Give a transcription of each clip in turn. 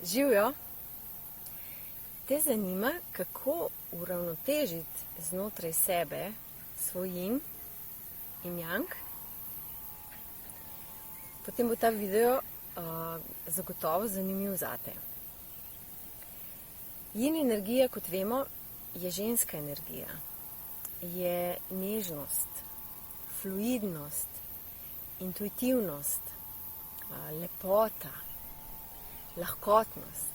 Živjo! Te zanima, kako uravnotežiti znotraj sebe svoj yin in yang? Potem bo ta video zagotovo zanimiv zate. Yin energija, kot vemo, je ženska energija. Je nežnost, fluidnost, intuitivnost, lepota, lahkotnost.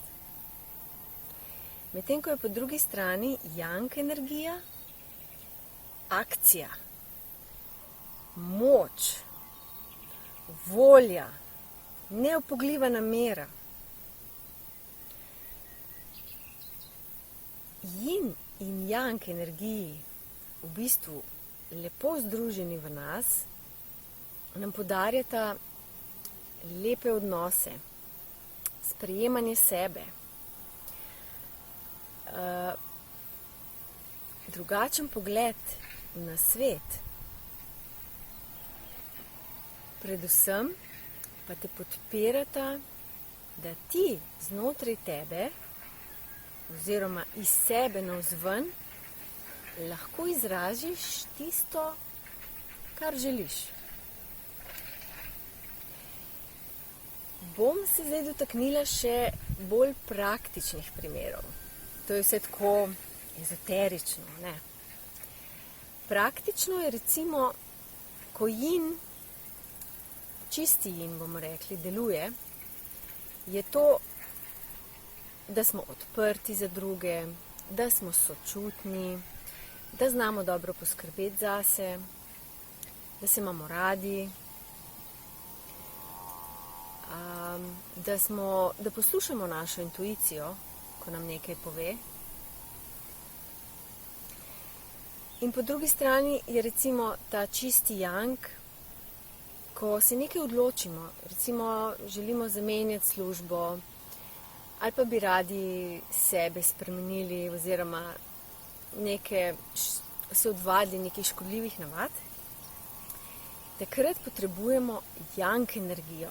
Medtem ko je po drugi strani yang energija, akcija, moč, volja, neupogljiva namera. Yin in yang energiji, v bistvu lepo združeni v nas, nam podarjata lepe odnose, sprejemanje sebe, drugačen pogled na svet. Predvsem pa te podpirata, da ti znotraj tebe oziroma iz sebe navzven lahko izražiš tisto, kar želiš. Bom se zdaj dotaknila še bolj praktičnih primerov. To je vse tako ezoterično, ne? Praktično je recimo, ko yin, čisti yin, bomo rekli, deluje, je to, da smo odprti za druge, da smo sočutni, da znamo dobro poskrbeti zase, da se imamo radi, da poslušamo našo intuicijo, ko nam nekaj pove. In po drugi strani je recimo ta čisti yang, ko se nekaj odločimo, recimo želimo zamenjati službo, ali pa bi radi sebe spremenili oziroma se odvadili nekih škodljivih navad, takrat potrebujemo yang energijo,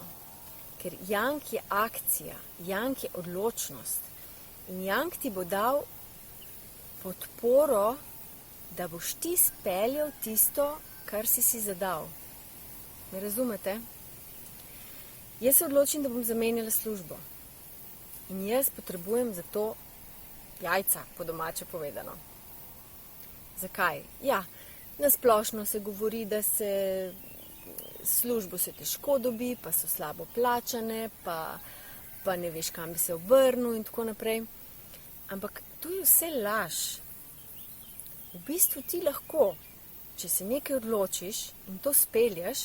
ker yang je akcija, yang je odločnost in yang ti bo dal podporo, da boš ti speljal tisto, kar si zadal. Me razumete? Jaz se odločim, da bom zamenjala službo. In jaz potrebujem za to jajca, po domače povedano. Zakaj? Ja, na splošno se govori, da se službo se težko dobi, pa so slabo plačane, pa ne veš, kam bi se obrnil in tako naprej. Ampak to je vse laž. V bistvu ti lahko, če se nekaj odločiš in to spelješ,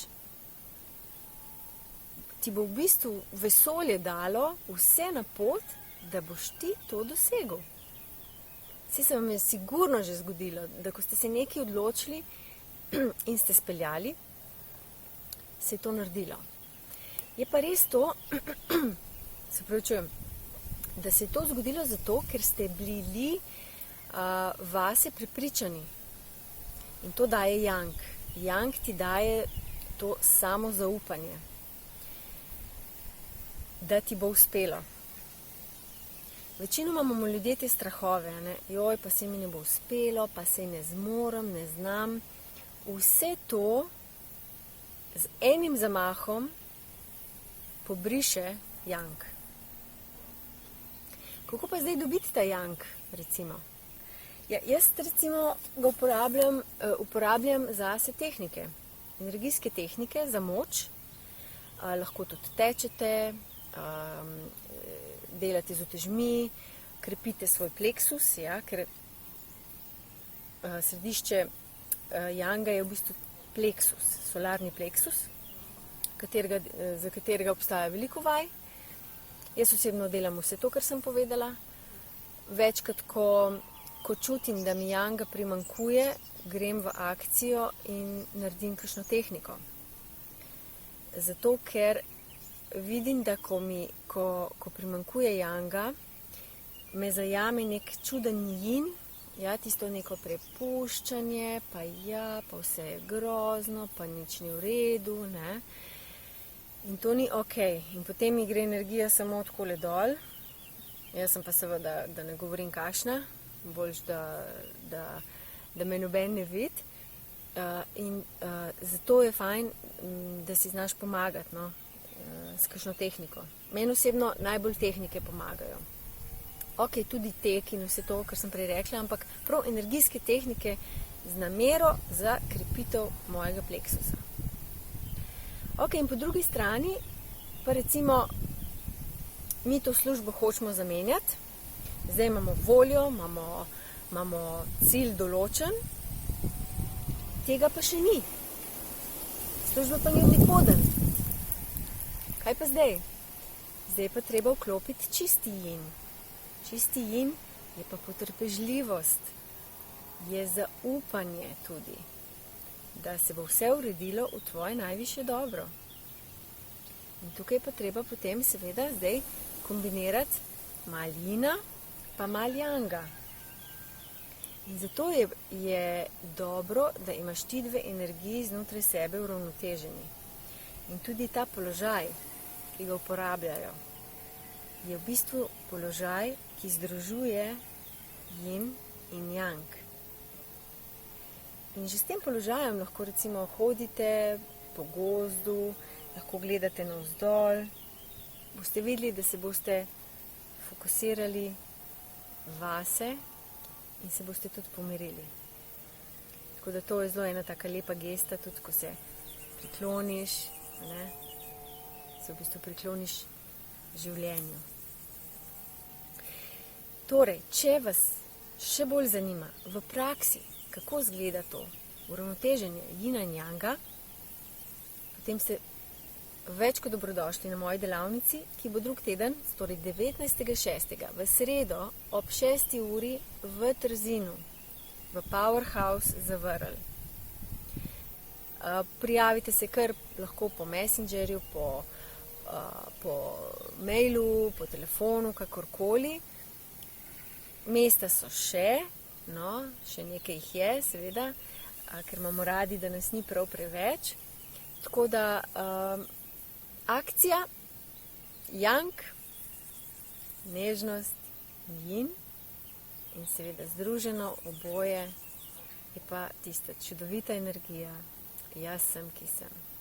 ti bo v bistvu vesolje dalo vse na pot, da boš ti to dosegel. Saj se vam je sigurno že zgodilo, da ko ste se nekaj odločili in ste speljali, se je to naredilo. Je pa res to, se pravičujem, da se je to zgodilo zato, ker ste bili vase prepričani. In to daje yang. Yang ti daje to samozaupanje, da ti bo uspelo. Večinoma imamo ljudje te strahove, ne? Joj, pa se mi ne bo uspelo, pa se ne zmorem, ne znam. Vse to z enim zamahom pobriše yang. Kako pa zdaj dobiti ta yang, recimo? Ja, jaz recimo ga uporabljam zase tehnike, energijske tehnike za moč. Lahko tudi tečete, delate z utežmi, krepite svoj pleksus, ja, ker središče yanga je v bistvu pleksus, solarni pleksus, za katerega obstaja veliko vaj. Jaz osebno delam vse to, kar sem povedala. Večkrat, ko čutim, da mi yanga primanjkuje, grem v akcijo in naredim kakšno tehniko. Zato, ker vidim, da ko primanjkuje yanga, me zajame nek čuden yin, ja, tisto neko prepuščanje, pa vse je grozno, pa nič ni v redu, ne. In to ni okej. In potem mi gre energija samo takole dol Jaz sem pa seveda, da ne govorim kakšna, boljš, da me noben ne vidi. Zato je fajn, da si znaš pomagati, no, s kakšno tehniko. Meni osebno najbolj tehnike pomagajo. Ok, tudi tek in vse to, kar sem prej rekla, ampak prav energijske tehnike z namero za krepitev mojega pleksusa. Ok, in po drugi strani pa recimo mi to službo hočemo zamenjati. Zdaj imamo voljo, imamo cilj določen, tega pa še ni. Služba pa ni odlipoden. Kaj pa zdaj? Zdaj pa treba vklopiti čisti yin. Čisti yin je pa potrpežljivost, je zaupanje tudi, da se bo vse uredilo v tvoje najvišje dobro. In tukaj pa treba potem seveda zdaj kombinirati malo yina pa malo yanga. In zato je dobro, da imaš ti dve energiji znotraj sebe uravnoteženi. In tudi ta položaj, ki ga uporabljajo, je v bistvu položaj, ki združuje yin in yang. In že s tem položajem lahko recimo hodite po gozdu, lahko gledate navzdol, boste videli, da se boste fokusirali vase in se boste tudi pomirili. Tako da to je zelo ena taka lepa gesta, tudi ko se prikloniš, ne? Se v bistvu prikloniš življenju. Torej, če vas še bolj zanima v praksi, kako izgleda to uravnoteženje yina in yanga, potem ste več kot dobrodošli na moji delavnici, ki bo drug teden, torej 19.6. v sredo ob 6. uri v Trzinu, v Powerhouse Zavrl. Prijavite se kar lahko po Messengerju, po mailu, po telefonu, kakorkoli. Mesta so še nekaj jih je, seveda, ker imamo radi, da nas ni prav preveč. Tako da akcija, yang, nežnost, yin in seveda združeno oboje je pa tista čudovita energija, jaz sem, ki sem.